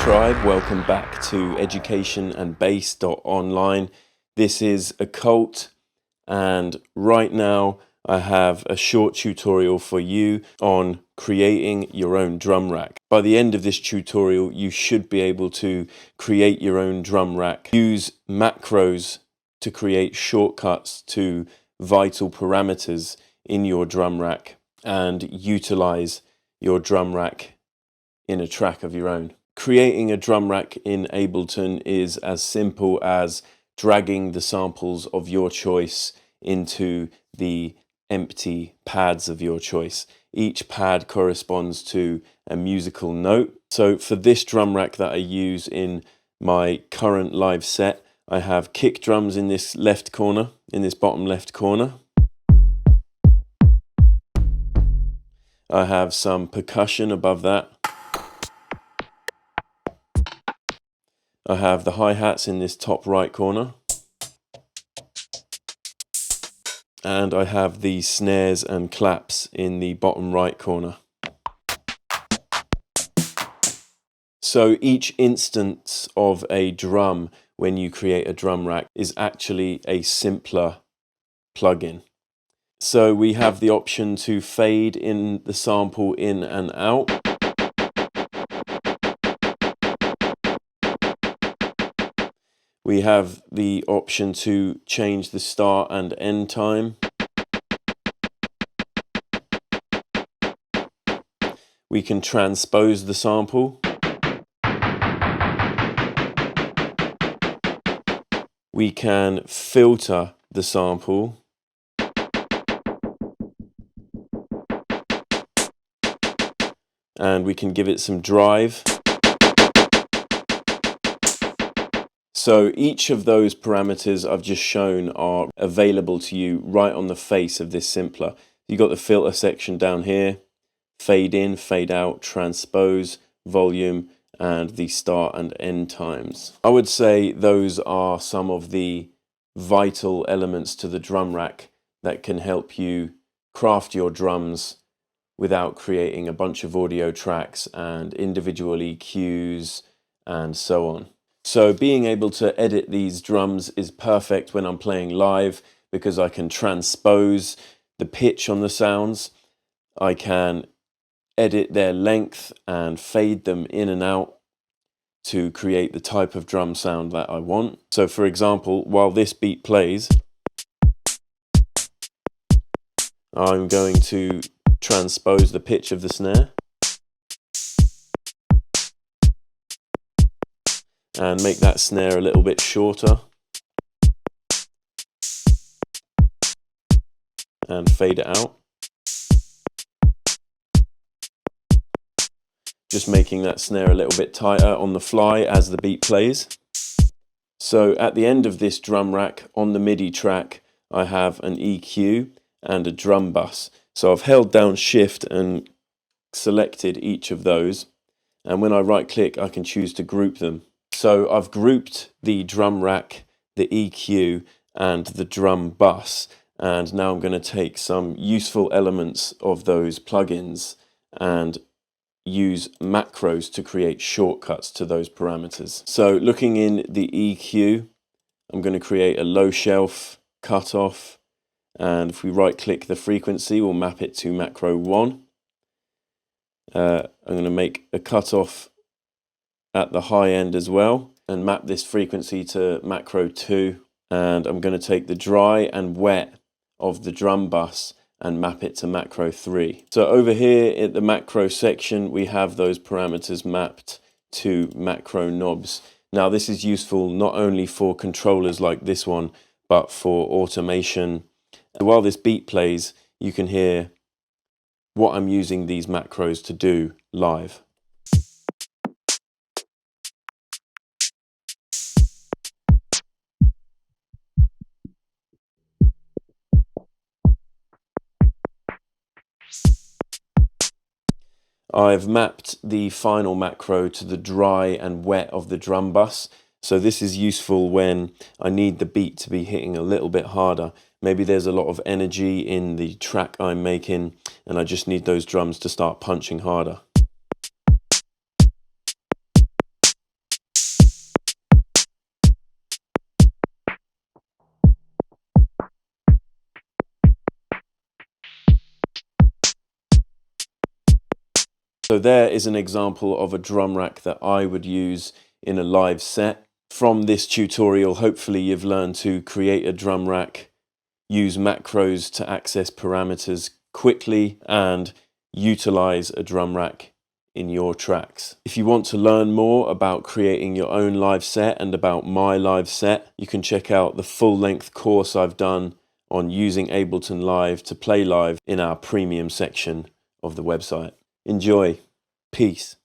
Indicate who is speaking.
Speaker 1: tribe, welcome back to educationandbass.online. This is Occult, and right now I have a short tutorial for you on creating your own drum rack. By the end of this tutorial, you should be able to create your own drum rack. Use macros to create shortcuts to vital parameters in your drum rack and utilize your drum rack in a track of your own. Creating a drum rack in Ableton is as simple as dragging the samples of your choice into the empty pads of your choice. Each pad corresponds to a musical note. So for this drum rack that I use in my current live set, I have kick drums in this left corner, in this bottom left corner. I have some percussion above that. I have the hi-hats in this top right corner. And I have the snares and claps in the bottom right corner. So each instance of a drum when you create a drum rack is actually a simpler plugin. So we have the option to fade in the sample in and out. We have the option to change the start and end time. We can transpose the sample. We can filter the sample. And we can give it some drive. So each of those parameters I've just shown are available to you right on the face of this simpler. You've got the filter section down here, fade in, fade out, transpose, volume, and the start and end times. I would say those are some of the vital elements to the drum rack that can help you craft your drums without creating a bunch of audio tracks and individual EQs and so on. So being able to edit these drums is perfect when I'm playing live because I can transpose the pitch on the sounds. I can edit their length and fade them in and out to create the type of drum sound that I want. So for example, while this beat plays, I'm going to transpose the pitch of the snare and make that snare a little bit shorter and fade it out. Just making that snare a little bit tighter on the fly as the beat plays. So at the end of this drum rack on the MIDI track, I have an EQ and a drum bus. So I've held down Shift and selected each of those. And when I right click, I can choose to group them. So I've grouped the drum rack, the EQ, and the drum bus. And now I'm going to take some useful elements of those plugins and use macros to create shortcuts to those parameters. So looking in the EQ, I'm going to create a low shelf cutoff. And if we right click the frequency, we'll map it to macro 1. I'm going to make a cutoff at the high end as well and map this frequency to macro 2, and I'm going to take the dry and wet of the drum bus and map it to macro 3. So over here at the macro section we have those parameters mapped to macro knobs. Now this is useful not only for controllers like this one but for automation. While this beat plays you can hear what I'm using these macros to do live. I've mapped the final macro to the dry and wet of the drum bus. So this is useful when I need the beat to be hitting a little bit harder. Maybe there's a lot of energy in the track I'm making and I just need those drums to start punching harder. So there is an example of a drum rack that I would use in a live set. From this tutorial, hopefully you've learned to create a drum rack, use macros to access parameters quickly, and utilize a drum rack in your tracks. If you want to learn more about creating your own live set and about my live set, you can check out the full-length course I've done on using Ableton Live to play live in our premium section of the website. Enjoy. Peace.